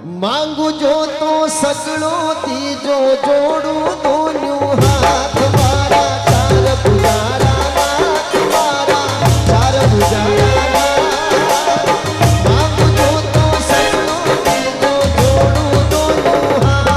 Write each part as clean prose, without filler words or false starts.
मांगू जो तो सगड़ो तीजो जोड़ू दोनों हाथ मारा चार बुझारा नाथ मारा चार बुझारा मांगू जो तो सगड़ो तीजो जोड़ू दोनों हाथ।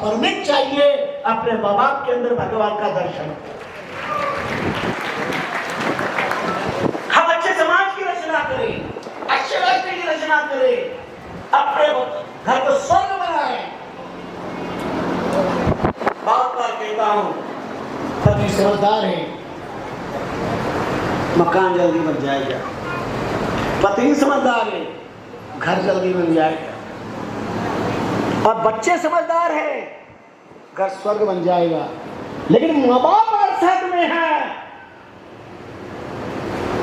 परमिट चाहिए अपने माँ बाप के अंदर भगवान का दर्शन। हम अच्छे समाज की रचना करें, अच्छे राष्ट्र की रचना करें, अपने घर को स्वर्ग बनाए। बात बार कहता हूं, पति समझदार है, मकान जल्दी बन जाएगा। पति समझदार है, घर जल्दी बन जाएगा। और बच्चे समझदार है, घर स्वर्ग बन जाएगा। लेकिन माँ बाप अगर साथ में है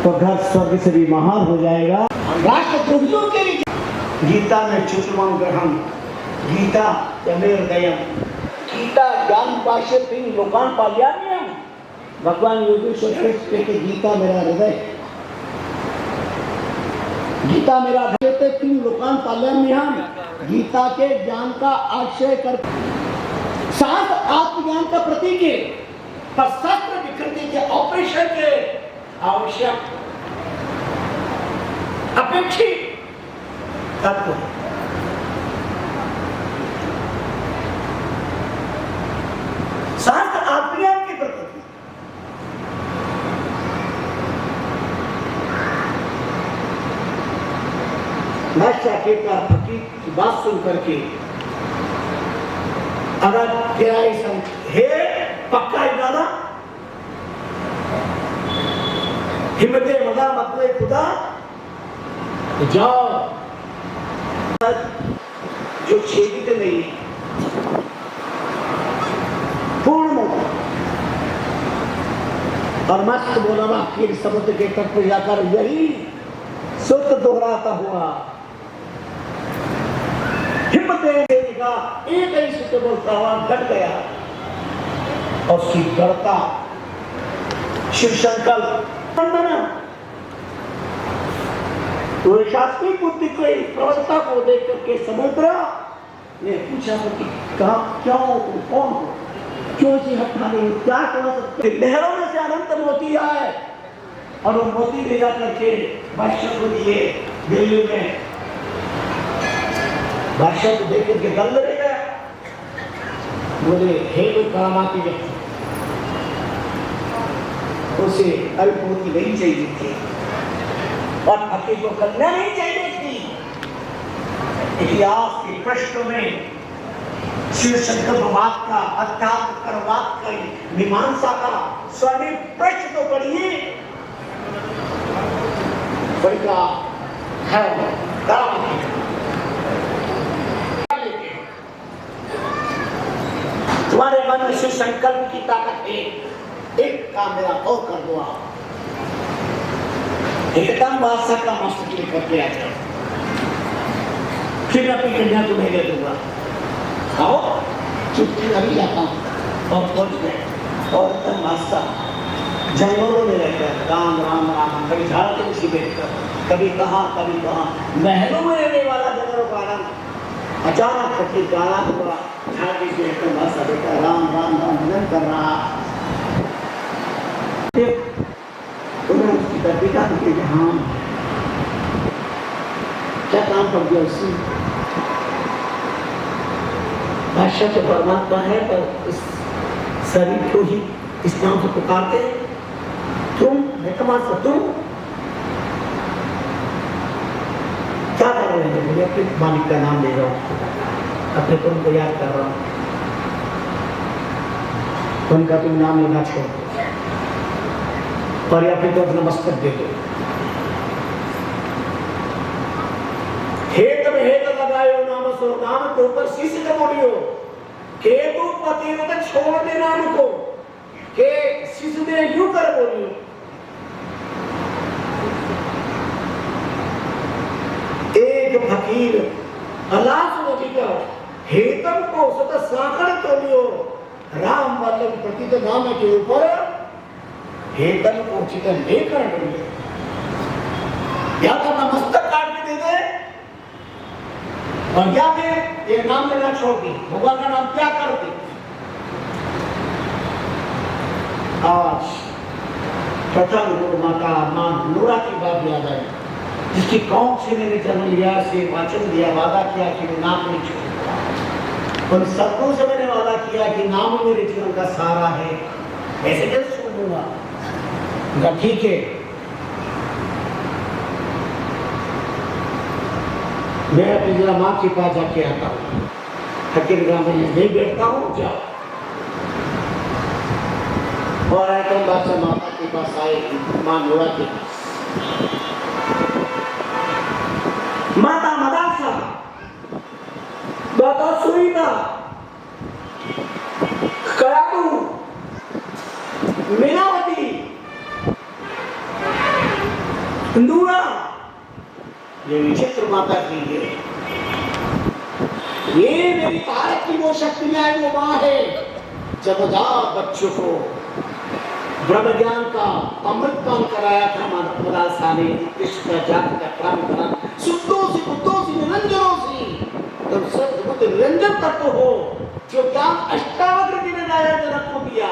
तो घर स्वर्ग से भी महान हो जाएगा। राष्ट्रद्रोहियों के लिए गीता में चुचुमं ग्रहम, गीता यमे हृदयम, गीता ज्ञान पाशे तीन लोकान पाल्याम्यम। भगवान योगेश्वर कृष्ण कहते गीता मेरा हृदय, गीता मेरा हृदय, तीन लोकान पाल्याम्यम। गीता के ज्ञान का आश्रय कर, शांत आत्मज्ञान का प्रतीक है, पर शस्त्र विकृति के ऑपरेशन के आवश्यक अपेक्षित तत्व। शांत आत्मज्ञान के प्रतीक फकीर की बात सुन करके अगर तेरा हे पक्का इरादा, हिम्मते मदा मतले खुदा, तो जाओ। जो छेदित नहीं है, पूर्ण मोटा और मस्त बोला आखिर समुद्र के तट पर जाकर यही सूत्र दोहराता हुआ हिम्मत देने का एक ही सूत्र बोलता हुआ घट गया। और उसकी गढ़ता शिव संकल्प शास्त्रीय बुद्धि को प्रवक्ता को देख करके समुद्र ने पूछा कि कहा क्यों कौन हो, क्यों जी हटाने क्या कर सकते। लहरों में से अनंत मोती आए और वो मोती ले जा करके बादशाह को दिए। दिल्ली में बादशाह को देख करके गल ले गया, बोले हे कोई करामाती व्यक्ति, उसे अल्प मोती नहीं चाहिए थे और फकीर को कन्या नहीं चाहिए थी। इतिहास के पृष्ठों में शिव संकल्पवाद का, अध्यात्मवाद का, मीमांसा का स्वर्णिम पृष्ठ तो पढ़िए, बड़का है तुम्हारे मन में शिव संकल्प की ताकत है। एक काम मेरा और कर दो, आप एकदम बादशाह का मस्त करके आ जाओ, फिर अपनी कन्या तुम्हें दे दूंगा। आओ चुटकी अभी जाता हूँ। और पहुंच गए और एकदम बादशाह जंगलों में रहकर राम राम राम, कभी झाड़ के उसी बैठकर, कभी कहाँ महलों में रहने वाला जंगलों का आनंद अचानक फकीर का आनंद हुआ। झाड़ के उसी बैठकर बादशाह देखा राम राम राम भजन कर रहा। उन्होंने उसकी तर्बिका की कि हाँ क्या काम कर दिया उसने। बादशाह तो परमात्मा है, पर इस शरीर को ही इस नाम से पुकारते। तुम तुम क्या कर रहे हैं? मुझे अपने मालिक का नाम ले रहा हूँ, अपने तुम को याद कर रहा हूँ। उनका तुम नाम लेना छोड़ दो और या फिर तो अपना मस्तक दे दो। हेत में हेत लगायो नाम सो, नाम के ऊपर शीश का बोलियो। केतु पति ने छोड़ दे नाम को, के शीश ने यूं कर बोलियो। एक फकीर अलास नदीकर हेतम को सत साकड़ तोलियो। राम वल्लभ प्रतीत नाम के ऊपर हेतन को चिकन लेकर डरिए, या तो अपना मस्तक काट के दे दे और या फिर ये नाम लेना छोड़ दी, भगवान का नाम क्या कर दे। आज प्रथम गुरु माता मां नूरा की बात याद आई, जिसकी कौन से मैंने जन्म लिया, से वाचन दिया, वादा किया कि मैं नाम नहीं छोड़ूंगा। उन सदगुरु से मैंने वादा किया कि नाम मेरे जीवन का सहारा है, ऐसे कैसे छोड़ दूंगा? कहा ठीक है, मैं अपनी जरा माँ के पास जाके आता हूँ। फकीर ग्राम में नहीं बैठता हूँ, जाओ। और आयतन बादशाह माता के पास आए, माँ नूरा के पास। माता मदासा, माता सुनीता, कयातु, मीनावती, नूरा, ये विचित्र माता की है। ये मेरी तारक की वो शक्तियां है, वो माँ है। जबदार बच्चों को ब्रह्म ज्ञान का अमृत पान कराया था मदासा ने, कृष्ण का जात का प्राण करा, शुद्धों से बुद्धों से निरंजनों से तुम सब बुद्ध निरंजन तत्व हो, जो ज्ञान अष्टावक्र जी ने लाया जनक को दिया,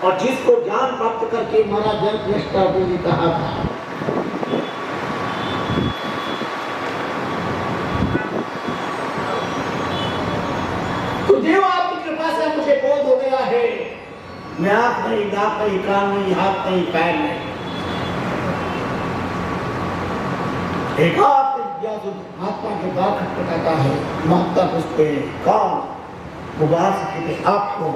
और जिसको ज्ञान प्राप्त करके महाराज जनक अष्टावक्र जी कहा था। तो देव आपकी कृपा से मुझे बोध हो गया है, मैं आंख नहीं, दांत नहीं, कान नहीं, हाथ नहीं, पैर नहीं, एक महात्मा के द्वार खटखटाता है। महात्मा पूछते हैं कौन? वो बाहर से कहते आपको,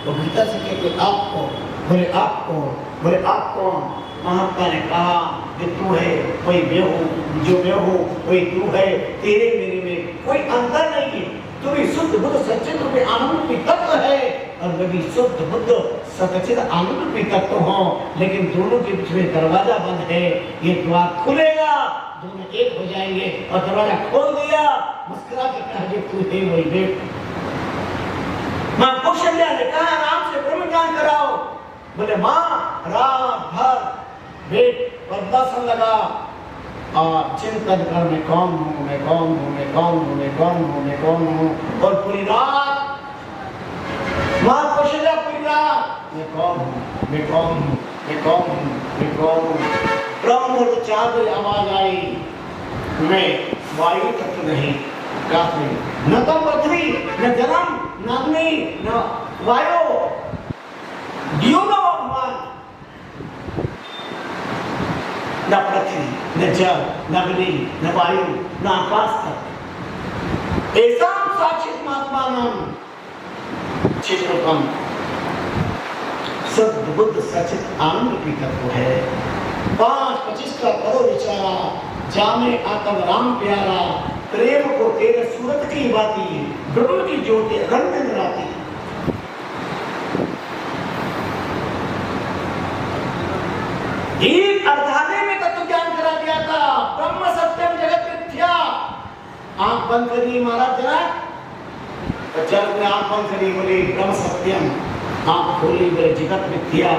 वो भीतर से कहते आपको, बोले आपको, बोले आप कौन? महात्मा ने कहा जो तू है वही मैं हूँ, जो मैं हूँ वही तू है, तेरे मेरे में कोई अंतर नहीं है, तू भी शुद्ध बुद्ध सच्चिद रूपी आनंद रूपी तत्व है, और मैं भी शुद्ध बुद्ध सच्चिद आनंद रूपी तत्व हूँ, लेकिन दोनों के बीच में दरवाजा बंद है, ये द्वार खुलेगा, दोनों एक हो जाएंगे, और दरवाजा खोल दिया, मुस्कुरा के कहा जो तू है वही मैं। माँ कौशल्या ने कहा आराम से ब्रह्म ज्ञान कराओ, बोले माँ रात भर वेट पद्मासन लगा और चिंतन कर मैं कौन हूँ, मैं कौन हूँ, मैं कौन हूँ, मैं कौन हूँ, मैं कौन हूँ, और पूरी रात माँ कौशल्या पूरी रात मैं कौन हूँ, मैं कौन हूँ, मैं कौन हूँ, मैं कौन हूँ। ब्रह्म और चार बजे आवाज आई, मैं वायु तत्व नहीं, न तो पृथ्वी, न जन्म, न अग्नि, न वायु, दियो न भगवान, न पृथ्वी, न जल, न अग्नि, न वायु, न आकाश तक, ऐसा साक्षित महात्मानम चित्रकम सद बुद्ध सचित आनंद की तत्व है। 5-25 का करो विचारा, जामे आत्म राम प्यारा, प्रेम को तेरे सूरत की बाती, ब्रह्म की ज्योति रंग में मिलाती। एक अर्धाने में तत्व ज्ञान करा दिया था, ब्रह्म सत्यम जगत मिथ्या। आंख बंद करिए महाराज जनक, तो जल में आंख बंद करिए, बोले ब्रह्म सत्यम, आंख खोली बोले जगत मिथ्या।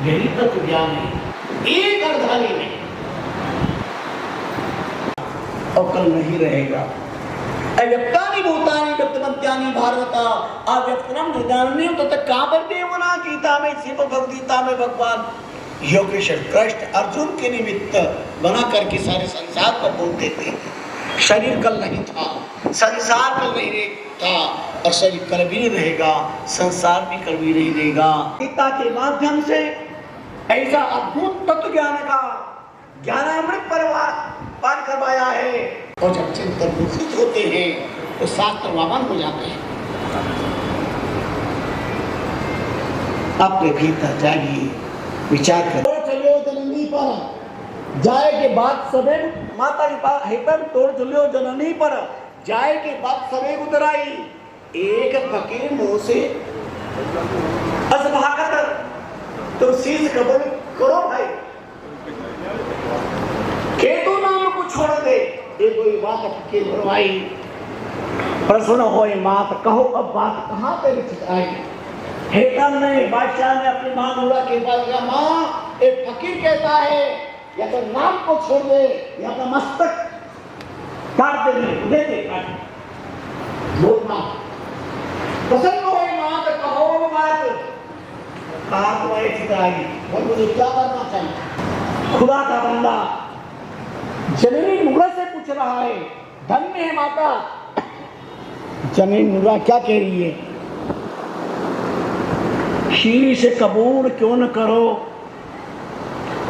यही तत्व ज्ञान है, एक अर्धाने में, और कल नहीं रहेगा। अव्यक्तानि भूतानि व्यक्तमत्यानि भारत, अव्यक्तम निदाननीय तो तक काबर देवना गीता में, शिव भगवद्गीता में भगवान योगेश्वर कृष्ण अर्जुन के निमित्त बना करके सारे संसार को बोलते थे। शरीर कल नहीं था, संसार कल नहीं था, और शरीर कल भी नहीं रहेगा, संसार भी कल भी नहीं रहेगा। गीता के माध्यम से ऐसा अद्भुत तत्व ज्ञान का ज्ञानामृत पान करवाया है, और जब चिंतन मुखरित होते हैं तो शास्त्र वामन हो जाते हैं। अपने भीतर जाइए, विचार करो। चलियो जननी पर जाए के बाद सबे माता के पास हेतन तोड़ चलियो जननी पर जाए के बाद सबे उतराई। एक फकीर मुंह से असभागत तो शीश कबूल करो भाई, केतु नाम को छोड़ दे। ये कोई बात फकीर भरवाई, प्रश्न होए मात कहो अब बात कहाँ पे लिखी आई। हेतन ने बादशाह ने अपनी मां नूरा के पास कहा, मां एक फकीर कहता है या तो नाम को छोड़ दे या तो मस्तक काट दे दे काट। बोल मां प्रसन्न हुई, मां तो कहो बात। कहा तो ऐसी आई, और मुझे क्या करना चाहिए? खुदा का बंदा जननी मुगल से पूछ रहा है, धन्य है माता जननी नूरा क्या कह रही है? शीश कबूल क्यों न करो,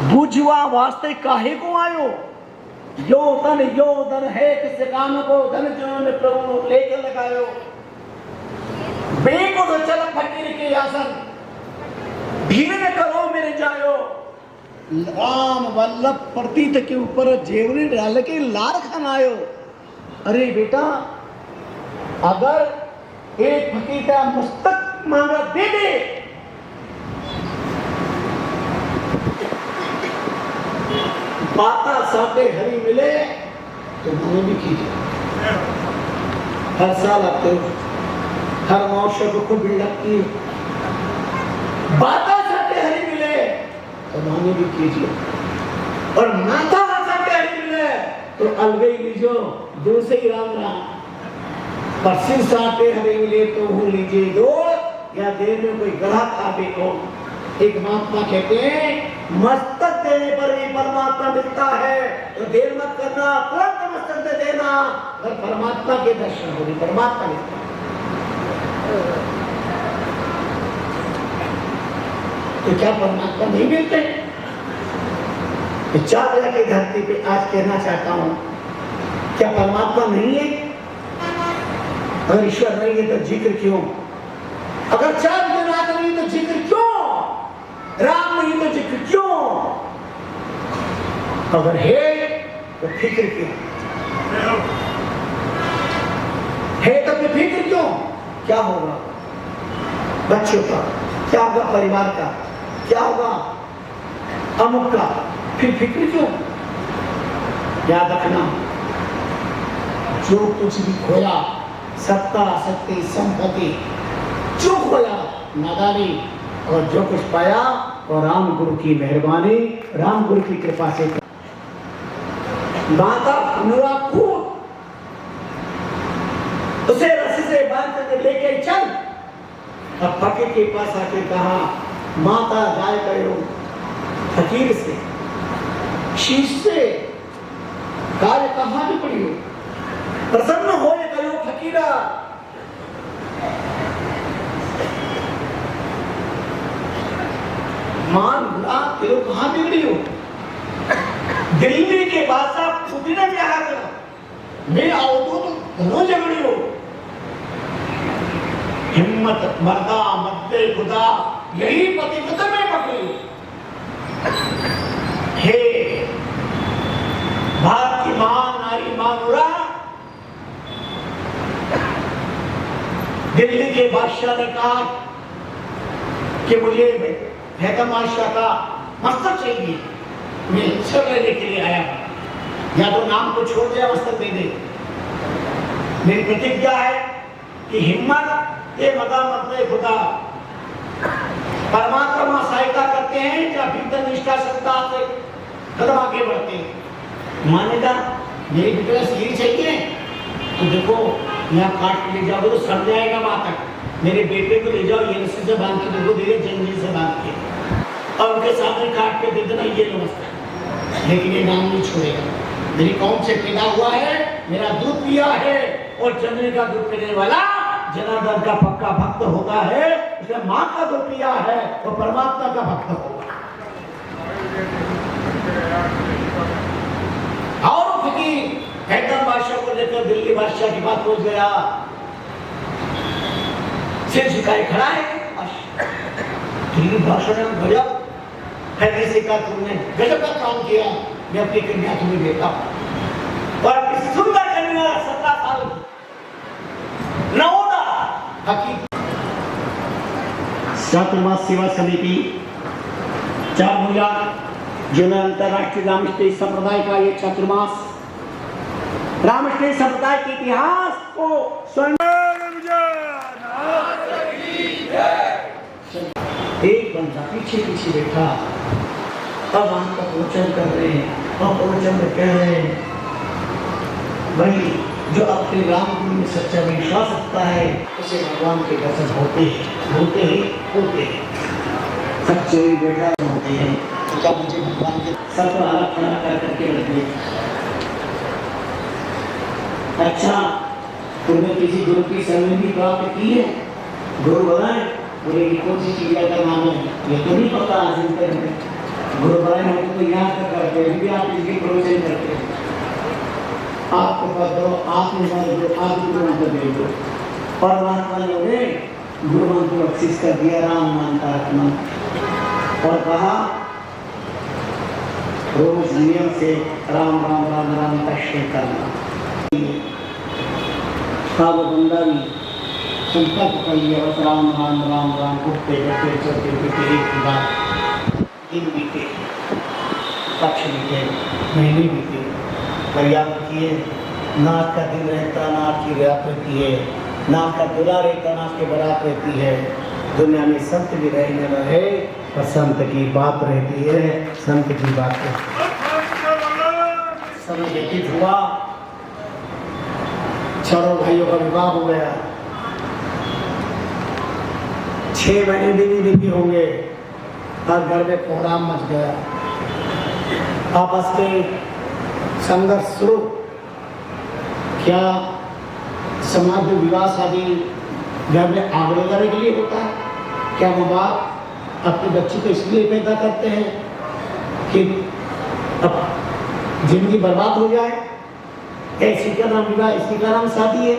बुझवा वास्ते काहे को आयो, यो धन है किस कान को धन जो ने प्रभु लेके लगायो, बेको तो चल फकीर के आसन, भीड़ न करो मेरे जायो, राम वल्लभ प्रतीत के ऊपर जेवरी डाल के लार खानायो। अरे बेटा, अगर एक फकीर का मस्तक मांगा दे दे, बाता साथे हरी मिले तो मैंने भी कीजिए। हर साल आते हो, हर मौसम को भी लगती है, बाता साथे हरी मिले तो मैंने भी कीजिए, और माता साथे हरी मिले तो अलगई लीजो, दूर से ही राम राम। पर सिर साथे हरी मिले तो हो लीजिए दो, या देर में कोई ग्राहक आ देखो। एक महात्मा कहते हैं, मस्तक देने पर भी परमात्मा मिलता है, तो देर मत करना, तुरंत मस्तक दे देना, और परमात्मा के दर्शन होंगे, परमात्मा मिलता है। तो क्या परमात्मा नहीं मिलते? चादरा की धरती पे आज कहना चाहता हूं, क्या परमात्मा नहीं है? अगर ईश्वर नहीं है तो जिक्र क्यों? अगर चार दिन रात नहीं तो जिक्र क्यों? राम नहीं तो जिक्र क्यों? अगर है तो फिक्र क्यों? है तो फिर फिक्र क्यों? क्या होगा बच्चों का, क्या होगा परिवार का, क्या होगा अमुक का, फिर फिक्र क्यों? याद रखना, जो कुछ भी खोया, सत्ता शक्ति संपत्ति, जो खोया नादानी, और जो कुछ पाया और राम गुरु की मेहरबानी, राम गुरु की कृपा से। माता नूरा कूद, उसे रस्सी से बांध कर लेके चल। अब फकीर के पास आके कहा, माता जाए करो फकीर से, शीश से कार्य कहा भी पड़ी हो, प्रसन्न हो करो फकीरा। मान बुला तेरे कहां बिगड़ी हो? दिल्ली के बादशाह पुदीना में आ गया, मैं आओ तो घरों झगड़ी हो। हिम्मत मर्दा मद्दे खुदा, यही पतिव्रता में पकड़ी। हे भारत की महान नारी मानुरा, दिल्ली के बादशाह ने कहा कि मुझे हैदम बादशाह का मस्तक चाहिए, मैं सब लेने के लिए आया, या तो नाम को छोड़ दिया मस्तक दे दे। मेरी प्रतिज्ञा है कि हिम्मत ये मदा मत खुदा, परमात्मा सहायता करते हैं जब भीतर निष्ठा सत्ता से कदम आगे बढ़ते हैं। मानेगा मेरी बेटे शरीर चाहिए तो देखो यहाँ काट के ले जाओगे तो सड़ जाएगा वहां तक, मेरे बेटे को ले जाओ, ये रस्सी से बांध के देखो, धीरे जंजीर से बांध के, और उनके सामने काट के दे देना, ये नमस्कार। लेकिन ये नाम नहीं छोड़ेगा, मेरी कौम से पैदा हुआ है, मेरा दूध पिया है, और जननी का दूध पीने वाला जनार्दन का पक्का भक्त होता है, उसने माँ का दूध पिया है तो परमात्मा का भक्त होगा। और फकीर हैदर बादशाह को लेकर दिल्ली बादशाह की बात पहुंच गया, सिर झुकाए खड़ा है। दिल्ली बादशाह ने गजब है, से कहा तुमने गजब का काम किया, मैं अपनी कन्या तुम्हें देता हूं, और अपनी सुंदर कन्या 17 साल नवोदा हकीम। चातुर्मास सेवा समिति चारभुजा, जिन्होंने अंतरराष्ट्रीय रामकृष्ण संप्रदाय का ये चातुर्मास रामकृष्ण संप्रदाय के इतिहास को एक बंदा पीछे पीछे बैठा, अब हम का प्रवचन कर रहे हैं, और प्रवचन में कह रहे हैं, वही जो अपने राम गुरु में सच्चा विश्वास रखता है उसे भगवान के दर्शन होते हैं, सच्चे बैठा होते हैं। तो क्या मुझे भगवान के सब अलग खड़ा कर करके रख दिया? अच्छा, तुमने किसी गुरु की संगति प्राप्त की है? गुरु बनाए बोले कि कौन सी चिड़िया का नाम है ये तो नहीं पता। आज में गुरु बनाए हम तो यहाँ तक करते हैं भी आप इसकी प्रवचन करते हैं। आपको पता हो आप गुरु मंत्र दे दो। परमात्मा ने गुरु मंत्र को बख्शिश कर दिया राम मानता आत्मा और कहा रोज नियम से राम राम राम राम का श्री करना। बंदा भी संकल्प कर लिया बस राम राम राम राम उठते बैठते चलते फिरते एक बार दिन बीते, पक्ष बीते, महीने बीते, पर्याप्त किए। नाक का दिन रहता नाक की रात रहती है, नाक का बुरा रहता नाक की बरात रहती है। दुनिया में संत भी रहने रहे और संत की बात रहती है, संत की बात रहती है। समय व्यतीत हुआ, चारों भाइयों का विवाह हो गया। 6 महीने बीती होंगे और घर में कोहराम मच गया। आपस में संघर्ष शुरू। क्या समाज में विवाह शादी घर में आग लगाने के लिए होता है? क्या वो बाप अपने बच्चे को इसलिए पैदा करते हैं कि अब जिंदगी बर्बाद हो जाए? ऐसी का नाम विवाह, इसी का नाम शादी है।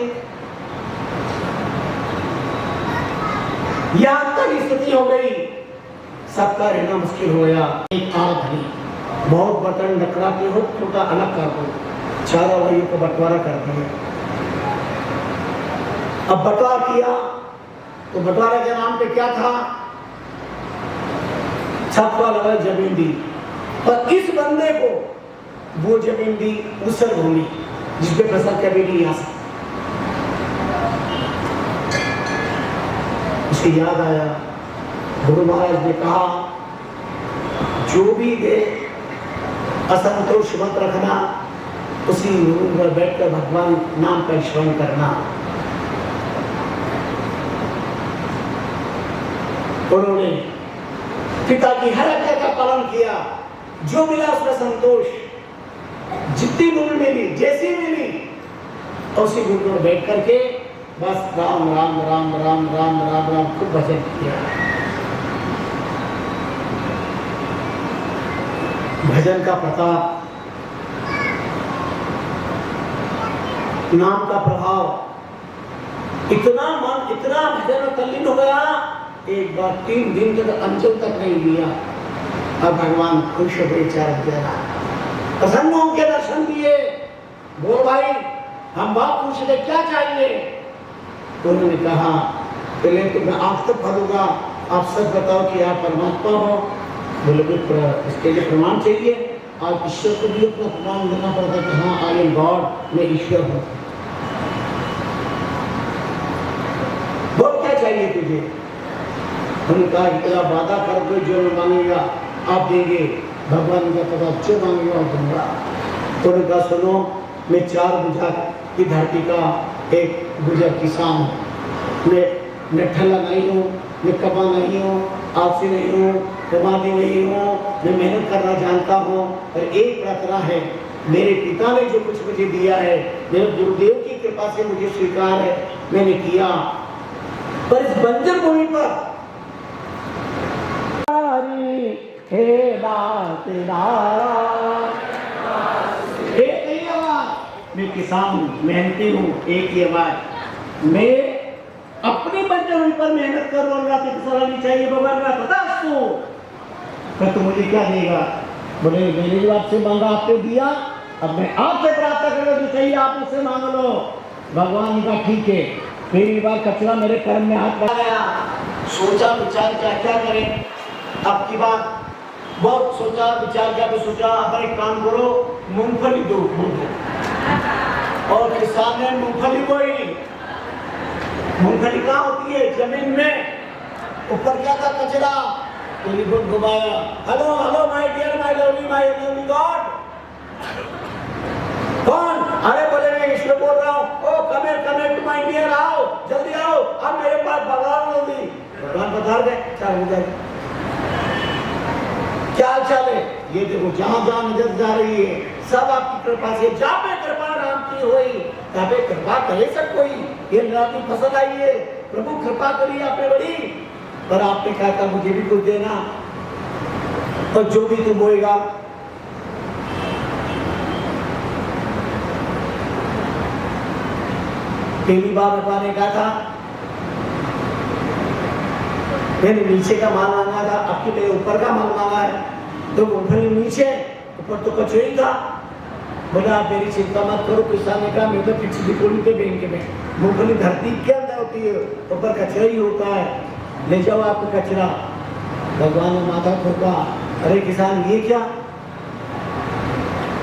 यहाँ तक स्थिति हो गई, सबका रहना मुश्किल हो गया। एक आदमी बहुत बर्तन टकराते हो छोटा अलग कर दो, चारों भाइयों को बंटवारा करते हैं। अब बंटवारा किया तो बंटवारे के नाम पे क्या था? छप्पा लगा जमीन दी, पर इस बंदे को वो जमीन दी उसर भूमि जिसपे फसल कभी नहीं आ सकती। उसे याद आया, गुरु महाराज ने कहा जो भी दे असंतोष मत रखना, उसी रूम पर बैठकर भगवान नाम का स्मरण करना। उन्होंने पिता की हर आज्ञा का पालन किया, जो मिला उसमें संतोष, जितनी गुरु मिली जैसी मिली उसी गुरु पर बैठ करके बस राम राम राम राम राम राम राम खूब भजन किया। भजन का प्रताप, नाम का प्रभाव, इतना मन इतना भजन में तल्लीन हो गया। एक बार 3 दिन तक अंचल तक नहीं लिया। अब भगवान खुश हो गए, चार दिया प्रसन्न होकर दर्शन दिए। बोल भाई हम बात पूछे क्या चाहिए? तो उन्होंने कहा पहले तो मैं आप तक भरूंगा, आप सच बताओ कि आप परमात्मा हो। बोले इसके लिए प्रमाण चाहिए। आप ईश्वर को भी अपना प्रमाण देना पड़ता है कि हाँ आई एम गॉड, मैं ईश्वर हूँ। बोल क्या चाहिए तुझे? उन्होंने कहा इतना वादा कर दो जो मैं मांगेगा आप देंगे। भगवान का पता जो मांगेगा आप दूंगा। तो उन्होंने कहा सुनो, मैं 4 भुजा की धरती का एक भुजा किसान हूँ। मैं ठल्ला नहीं हूँ, मैं कमा नहीं हूँ, आपसी नहीं हूँ, कमाती नहीं हूँ, मैं मेहनत करना जानता हूँ। और एक प्रार्थना है, मेरे पिता ने जो कुछ मुझे दिया है, मेरे गुरुदेव की कृपा से मुझे स्वीकार है, मैंने किया। पर इस बंजर भूमि पर हे नाथ मैं किसान हूँ, मेहनती हूँ, एक ही आवाज। मैं अपनी बंजर पर मेहनत कर रहा तो सलाह नहीं चाहिए भगवान का पता उसको। तो मुझे क्या देगा? बोले मेरी बात से मांगा आपने दिया, अब मैं आपसे प्रार्थना करूँ जो चाहिए आप मुझसे मांग लो। भगवान ने कहा ठीक है। मेरी बार कचरा मेरे कर्म में हाथ लगाया, सोचा विचार क्या करें। अब की बात बहुत सोचा विचार किया, तो सोचा अपन एक काम करो, मूंगफली दो। और किसान ने मूंगफली बोई। मूंगफली कहाँ होती है? जमीन में। ऊपर क्या था? कचरा। टेलीफोन घुमाया, hello hello my dear my lovely God. कौन? अरे बोले मैं ईश्वर बोल रहा हूँ। Oh come to my dear, आओ जल्दी आओ, अब मेरे पास भगवान जल्दी। भगवान बता दे क्या हो जाए, क्या चाल है? ये देखो जहां जहां नजर जा रही है सब आपकी कृपा से। जहां पे कृपा राम की हुई तापे कृपा करे सब कोई ये रात की फसल आई है, प्रभु कृपा करिए आप पे बड़ी। पर आपने कहा था मुझे भी कुछ देना, और जो भी तू बोएगा पहली बार भगवान ने कहा था मैंने नीचे का माल मांगा था, अब की मेरे ऊपर का माल मांगा है। तो मूंगफली नीचे, ऊपर तो कचौड़ी था। बोला आप मेरी चिंता मत करो, किसान ने कहा मैं तो पिछली कोड़ी के बैंक में, मूंगफली धरती के अंदर होती है, ऊपर कचरा ही होता है, ले जाओ आपका कचरा। भगवान ने माथा ठोका, अरे किसान ये क्या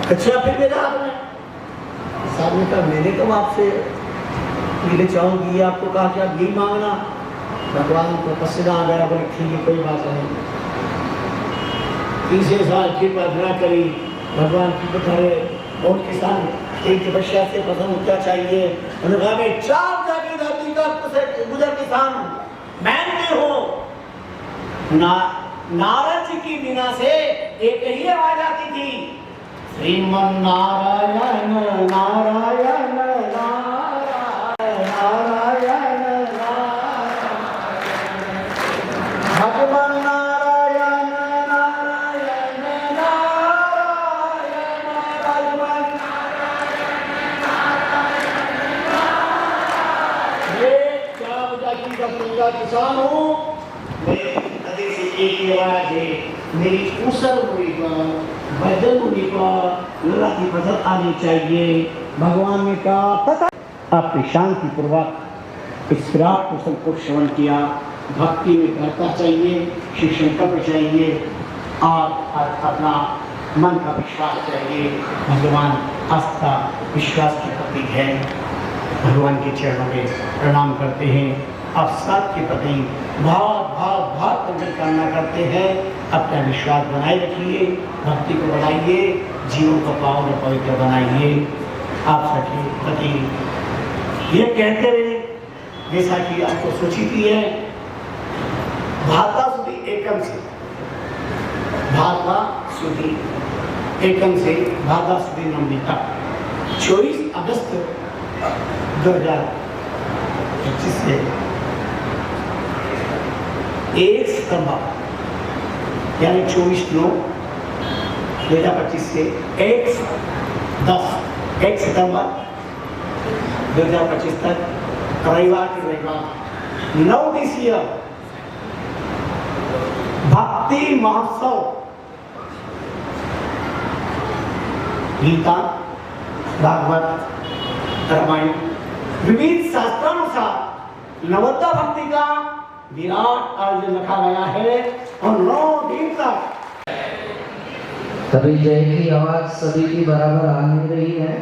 कचरा फिर मेरा आपने? किसान ने कहा मैंने कब आपसे ले जाऊंगी, आपको कहा कि आप यही मांगना। भगवान को पसीना आ गया, बोले ठीक है कोई बात नहीं। तीसरे साल फिर प्रार्थना करी, भगवान की बताए और किसान एक तपस्या से प्रसन्न होना चाहिए। उन्होंने कहा मैं 4 जाति धरती का गुजर किसान मैं हो। नारद जी की बिना से एक ही आवाज आती थी, श्रीमन नारायण नारायण भगवान नारायण नारायण नारायण भगवान ये क्या जाति का पूरा किसान हूँ मैं, नदी से एक आवाज है मेरी उसर हुई पर भजन हुई पर लड़ा की फसल आनी चाहिए। भगवान ने कहा पता आपने शांति पूर्वक इस विराट पुस्तक को श्रवण किया, भक्ति में करता चाहिए, शिक्षण करना चाहिए और अपना मन का विश्वास चाहिए। भगवान आस्था विश्वास की प्रतीक है। भगवान के चरणों में प्रणाम करते हैं। आप सबके प्रति बहुत पुण्य कामना करते हैं। अपना विश्वास बनाए रखिए, भक्ति को बढ़ाइए, जीवन को पावन और पवित्र बनाइए। आप सबके प्रति ये कहते रहे जैसा कि आपको सूचित ही है, भाता सुधी एकम से भाता सुधी एकम से भाता सुधी नवमी तक 24 अगस्त 2025 से 1 सितंबर यानी 24/9/2025 से 1 सितंबर 2025 तक रविवार के रविवार 9 दिवसीय भक्ति महोत्सव गीता भागवत रामायण विविध शास्त्रानुसार नवोत्तर भक्ति का विराट आयोजन रखा गया है और 9 दिन तक। तभी जय की आवाज सभी की बराबर आ नहीं रही है।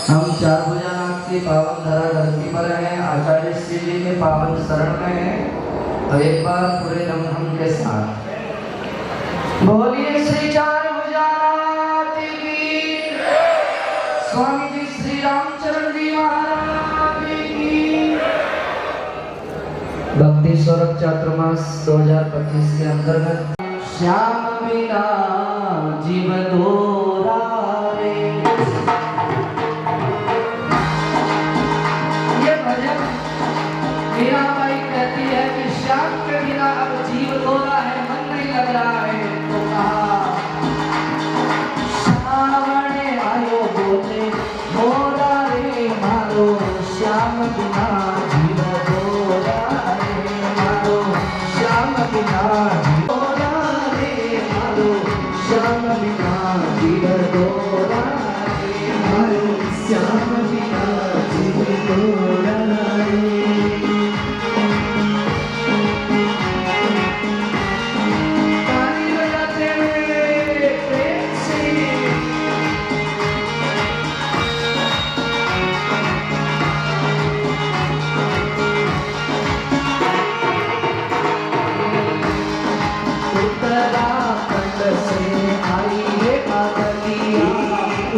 हम 4 भुजानाथ की पावन धरा धरती पर हैं, आचार्य श्री जी के पावन शरण में हैं। तो एक बार पूरे दम के साथ बोलिए श्री 4 भुजानाथ की, स्वामी जी श्री रामचरण जी महाराज की। भक्ति स्वरूप चातुर्मास 2025 के अंतर्गत श्याम बिना जीव दोरा रे, ये भजन मीराबाई कहती है कि श्याम के बिना अब जीव दोरा है, मन नहीं लग रहा है। तो कहा श्याम आयो बोले दोरा रे मारो, श्याम बिना जीव दोरा रे मारो, श्याम बिना श्याम बिना जीव दोरा रे मारो, श्याम बिना जीव दोरा रे। ताली बजाते हुए प्रेम से उत्तराखंड से आई है पागलिया,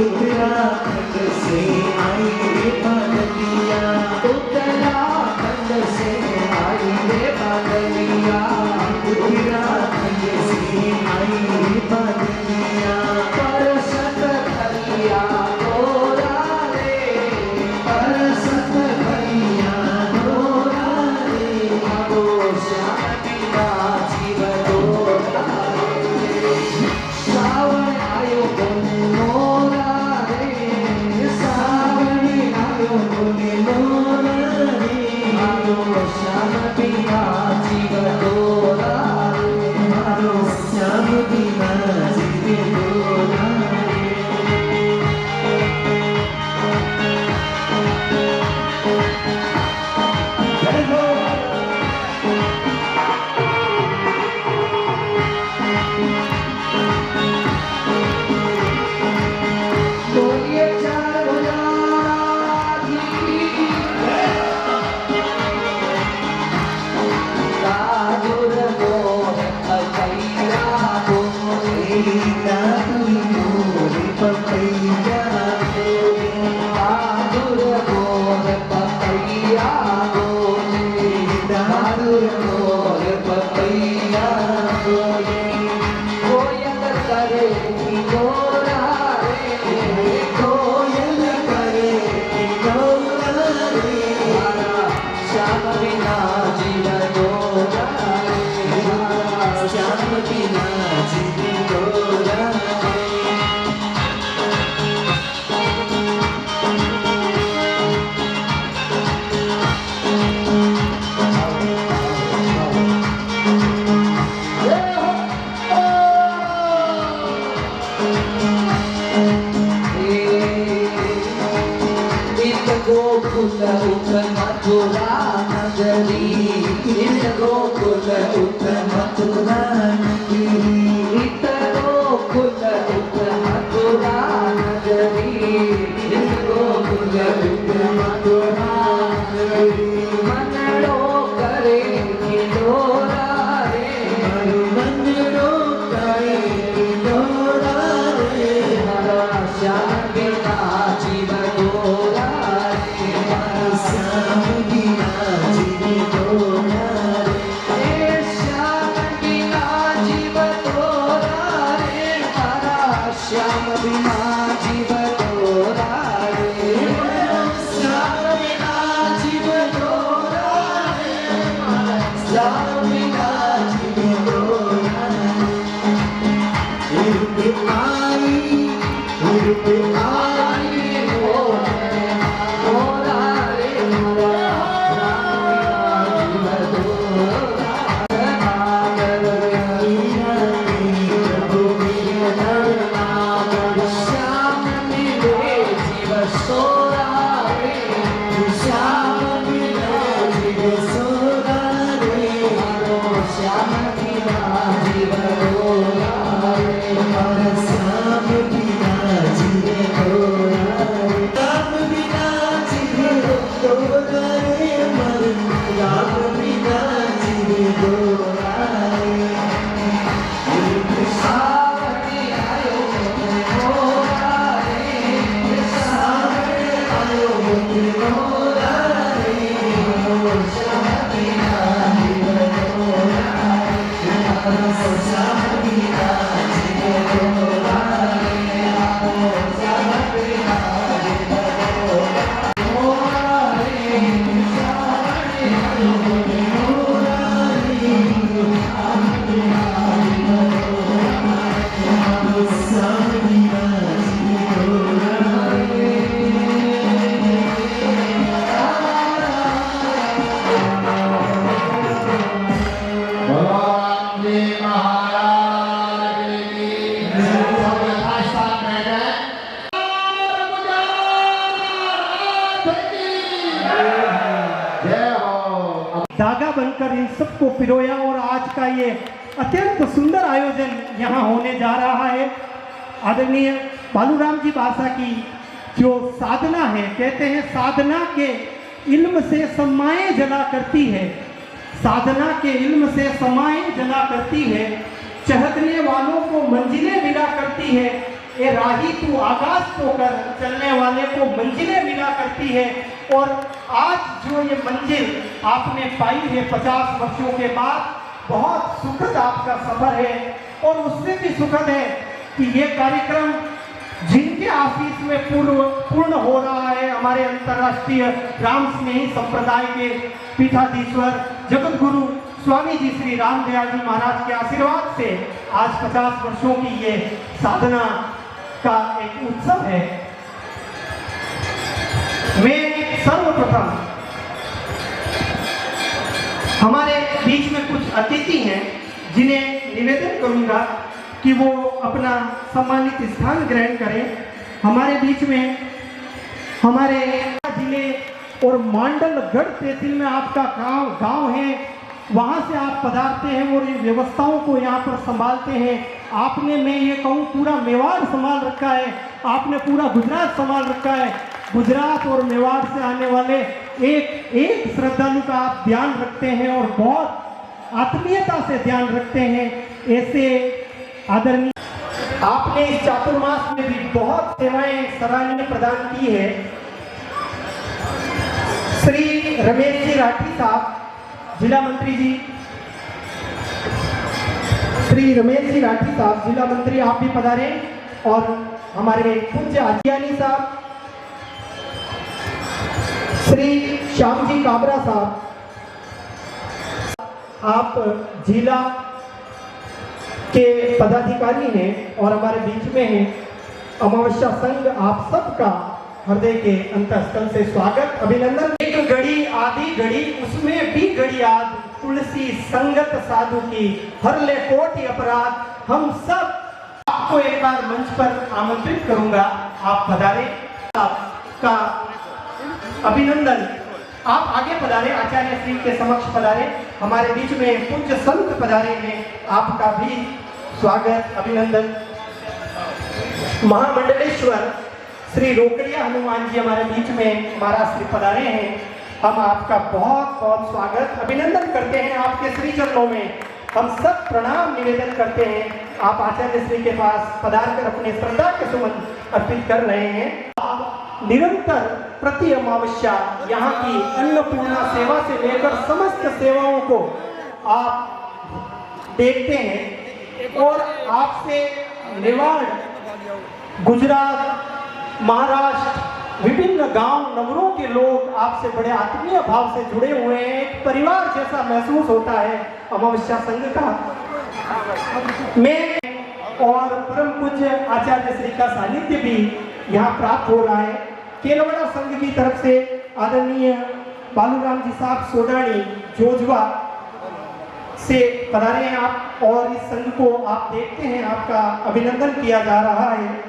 उत्तराखंड से आई है पागलिया, उत्तराखंड से आई है पागलिया, उत्तराखंड से आई है पागलिया। परसत कलिया तोरा रे मथुरा नगरी इतरो कुल मथुरा नगरी इतरो कुल मथुरा नगरी मनड़ो करे किलोरा रे मंदिरो करे किलोरा रे हरा श्याम बिना जीव गोरा रे श्याम बिना जीव गोरा रे श्याम बिना जीव गोरा रे हरा श्याम बिना जीव गोरा रे श्याम बिना जीव गोरा रे श्याम बिना जीव गोरा रे रूप आई गोरा रे हरा राम बिना जीव गोरा श्याम मिले जीव सोरा रे श्याम बिना जीव सोरा रे श्याम बिना जीव गोरा रे श्याम बिना जीव गोरा रे राम बिना जीव गोरा रे मन राम बिना जीव गोरा रे सावरी आयो गोरा रे सावरी आयो गोरा रे श्याम बिना जीव गोरा रे श्याम बिना जीव गोरा रे श्याम बिना जीव गोरा रे सावरी आयो गोरा रे श्याम बिना जीव श्याम बिना जीव गोरा रे भगवान जी महाराज की सब यथास्थान बैठे। जय हो। धागा बनकर इन सबको पिरोया और आज का ये अत्यंत सुंदर आयोजन यहाँ होने जा रहा है। आदरणीय बालूराम जी बासा की जो साधना है, कहते हैं साधना के इल्म से समाएं जला करती है, साधना के इल्म से समाएं जला करती है, चहकने वालों को मंजिलें मिला करती है, ये राही तू आगाज को कर, चलने वाले को मंजिलें मिला करती है। और आज जो ये मंजिल आपने पाई है 50 वर्षों के बाद, बहुत सुखद आपका सफर है। और उससे भी सुखद है कि ये कार्यक्रम जिनके आशीष में पूर्ण हो रहा है, हमारे अंतर्राष्ट्रीय राम स्नेही संप्रदाय के पीठाधीश्वर जगत गुरु स्वामी जी श्री रामदयाल जी महाराज के आशीर्वाद से आज 50 वर्षों की ये साधना का एक उत्सव है। मैं सर्वप्रथम हमारे बीच में कुछ अतिथि हैं जिन्हें निवेदन करूंगा कि वो अपना सम्मानित स्थान ग्रहण करें। हमारे बीच में हमारे जिले और मांडलगढ़ तहसील में आपका गांव है, वहाँ से आप पधारते हैं और इन व्यवस्थाओं को यहाँ पर संभालते हैं। आपने, मैं ये कहूँ, पूरा मेवाड़ संभाल रखा है, आपने पूरा गुजरात संभाल रखा है। गुजरात और मेवाड़ से आने वाले एक एक श्रद्धालु का आप ध्यान रखते हैं और बहुत आत्मीयता से ध्यान रखते हैं। ऐसे आदरणीय आपने इस चातुर्मास में भी बहुत सेवाएं सराहनीय प्रदान की है। श्री रमेश जी राठी साहब, जिला मंत्री जी, श्री रमेश जी राठी साहब जिला मंत्री, आप भी पधारे। और हमारे पूज्य आदियानी साहब, श्री श्याम जी काबरा साहब, आप जिला के पदाधिकारी हैं और हमारे बीच में हैं। अमावस्या संघ आप सबका हृदय के अंतःस्थल से स्वागत, अभिनंदन। एक घड़ी आधी घड़ी उसमें भी घड़ी आद, तुलसी संगत साधु की हर ले कोटि अपराध। हम सब आपको एक बार मंच पर आमंत्रित करूंगा, आप पधारें। आपका अभिनंदन। आप आगे पधारे, आचार्य श्री के समक्ष पधारे। हमारे बीच में पूज्य संत पधारे हैं, आपका भी स्वागत अभिनंदन। महामंडलेश्वर श्री रोकड़िया हनुमान जी हमारे बीच में महाराज श्री पधारे हैं। हम आपका बहुत बहुत स्वागत अभिनंदन करते हैं। आपके श्री चरणों में हम सब प्रणाम निवेदन करते हैं। आप आचार्य श्री के पास पधार कर अपने श्रद्धा के सुमन अर्पित कर रहे हैं। आप निरंतर प्रति अमावस्या यहाँ की अन्नपूर्णा सेवा से लेकर समस्त सेवाओं को आप देखते हैं और आपसे मेवाड़, गुजरात, महाराष्ट्र, विभिन्न गांव नगरों के लोग आपसे बड़े आत्मीय भाव से जुड़े हुए हैं। एक परिवार जैसा महसूस होता है अमावस्या संघ का। मैं और परम पूज्य आचार्य श्री का सानिध्य भी यहाँ प्राप्त हो रहा है। केलवड़ा संघ की तरफ से आदरणीय बालूराम जी साहब सोडानी जोजवा से पधारे हैं आप और इस संघ को आप देखते हैं, आपका अभिनंदन किया जा रहा है।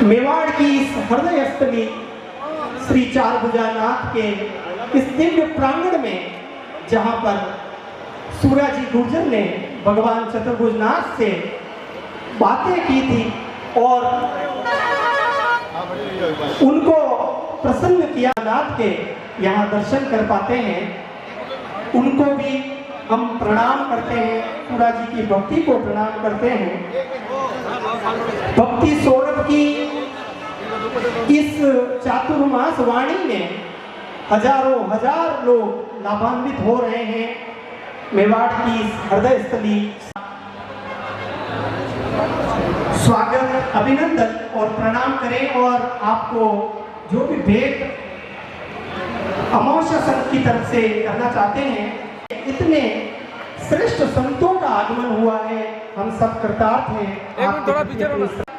मेवाड़ की इस हृदय स्थली श्री चारभुजानाथ के इस दिव्य प्रांगण में जहां पर सूर्याजी गुर्जर ने भगवान चतुर्भुजनाथ से बातें की थी और उनको प्रसन्न किया, नाथ के यहाँ दर्शन कर पाते हैं। उनको भी हम प्रणाम करते हैं, सूर्याजी की भक्ति को प्रणाम करते हैं। भक्ति सौरभ की इस चातुर्मास वाणी में हजारों हजार लोग लाभान्वित हो रहे हैं। मेवाड़ की इस हृदय स्थली स्वागत अभिनंदन और प्रणाम करें और आपको जो भी भेंट अमावस्या संघ की तरफ से करना चाहते हैं। इतने श्रेष्ठ संतों का आगमन हुआ है, हम सब कृतार्थ हैं।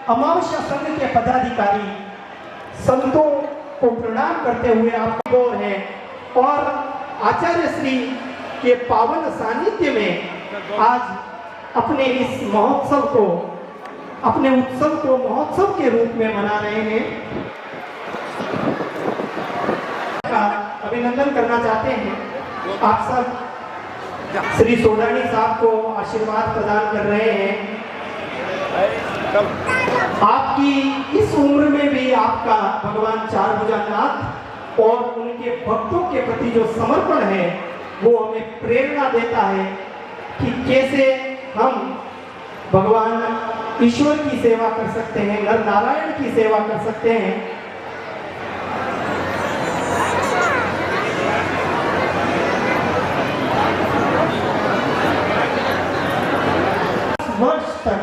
अमावस्या संघ के पदाधिकारी संतों को प्रणाम करते हुए आपकी ओर है और आचार्य श्री के पावन सानिध्य में आज अपने इस महोत्सव को, अपने उत्सव को महोत्सव के रूप में मना रहे हैं। का अभिनंदन करना चाहते हैं। आप सब श्री सोडानी साहब को आशीर्वाद प्रदान कर रहे हैं। आपकी इस उम्र में भी आपका भगवान चारभुजानाथ और उनके भक्तों के प्रति जो समर्पण है वो हमें प्रेरणा देता है कि कैसे हम भगवान ईश्वर की सेवा कर सकते हैं, नर नारायण की सेवा कर सकते हैं। वर्ष तक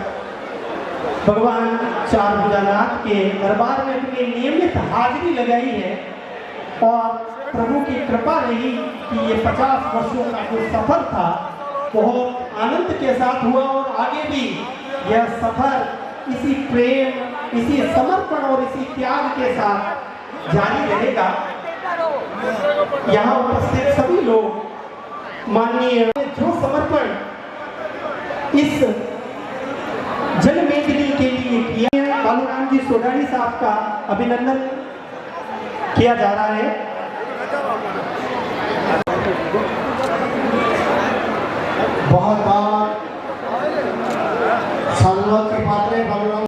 भगवान चारभुजानाथ के दरबार में अपनी नियमित हाजिरी लगाई है और प्रभु की कृपा रही कि ये 50 वर्षों का जो सफर था बहुत आनंद के साथ हुआ और आगे भी यह सफर इसी प्रेम, इसी समर्पण और इसी त्याग के साथ जारी रहेगा। यहाँ उपस्थित सभी लोग माननीय जो समर्पण इस जनमेदिनी के लिए किया है, बालूराम जी सोडानी साहब का अभिनंदन किया जा रहा है। बहुत बार सर्वत्र पात्रे बालूराम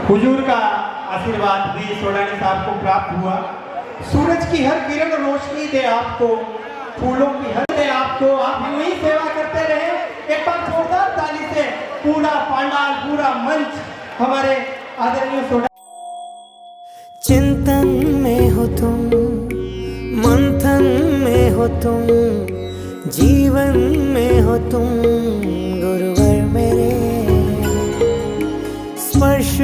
हुजूर का आशीर्वाद भी सोडानी साहब को प्राप्त हुआ। सूरज की हर किरण रोशनी दे आपको, फूलों की हर दे आपको, आप यूं ही सेवा करते रहे। एक बार जोरदार ताली से पूरा पांडाल, पूरा मंच हमारे आदरणीय सोडा। चिंतन में हो तुम, मंथन में हो तुम, जीवन में हो तुम गुरुवर मेरे। स्पर्श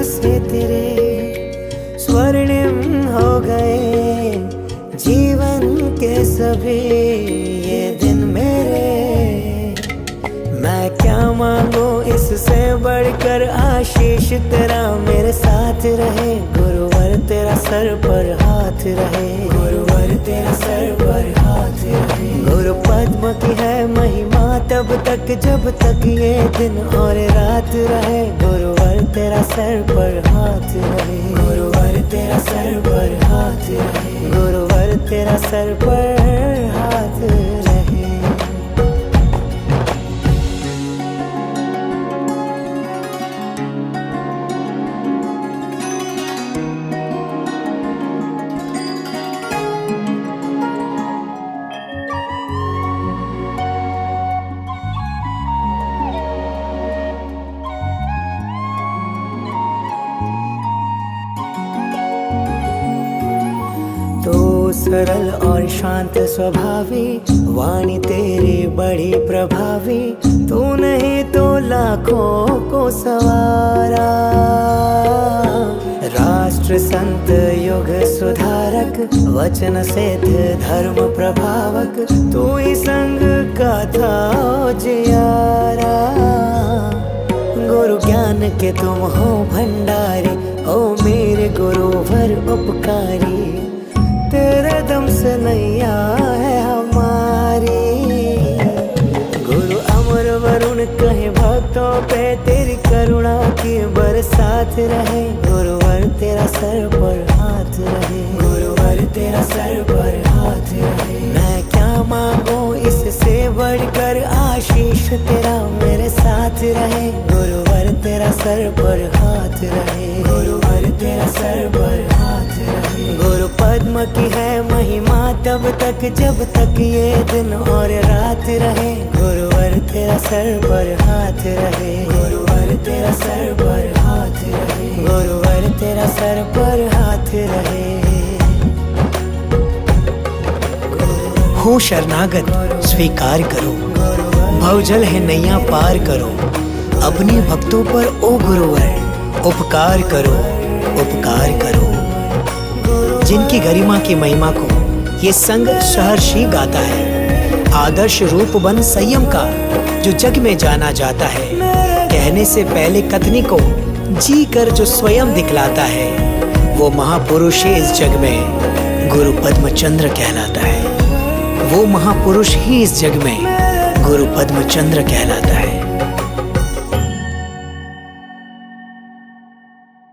से तेरे स्वर्णिम हो गए जीवन के सभी ये दिन मेरे। मैं क्या मांगू इससे बढ़कर आशीष तेरा मेरे साथ रहे गुरुवर। तेरा सर पर हाथ रहे, गुरुवर तेरा सर पर हाथ रहे। गुरु पद्म की है महिमा तब तक जब तक ये दिन और रात रहे, गुरुवर तेरा सर पर हाथ रहे, गुरुवर तेरा सर पर हाथ रहे, गुरुवर तेरा सर पर हाथ रहे। तो सरल और शांत स्वभावी, वाणी तेरी बड़ी प्रभावी, तू नहीं तो लाखों को सवारा। राष्ट्र संत युग सुधारक, वचन सिद्ध धर्म प्रभावक, तू ही संग का था जियारा। गुरु ज्ञान के तुम हो भंडारी, ओ मेरे गुरुवर उपकारी, तेरे दम से नैया है हमारी। गुरु अमर वरुण कहे भक्तों पे तेरी करुणा की बरसात रहे, गुरुवर तेरा सर पर हाथ रहे, गुरुवर तेरा सर पर हाथ रहे। मैं क्या मांगू इससे बढ़कर, आशीष तेरा मेरे साथ रहे, गुरुवर तेरा सर पर हाथ रहे, गुरुवर तेरा सर पर हाथ रहे। गुरु पद्म की है महिमा तब तक जब तक ये दिन और रात रहे, गुरुवर तेरा सर पर हाथ रहे, गुरुवर तेरा सर पर हाथ रहे, गुरुवर तेरा सर पर हाथ रहे। हो शरणागत स्वीकार करो, भवजल है नैया पार करो, अपने भक्तों पर ओ गुरुवर उपकार करो, उपकार करो। जिनकी गरिमा की महिमा को ये संग सहर्षि गाता है, आदर्श रूप बन संयम का जो जग में जाना जाता है, कहने से पहले कथनी को जी कर जो स्वयं दिखलाता है, वो महापुरुष ही इस जग में गुरु पद्मचंद्र कहलाता है। वो महापुरुष ही इस जग में गुरु पद्मचंद्र कहलाता है।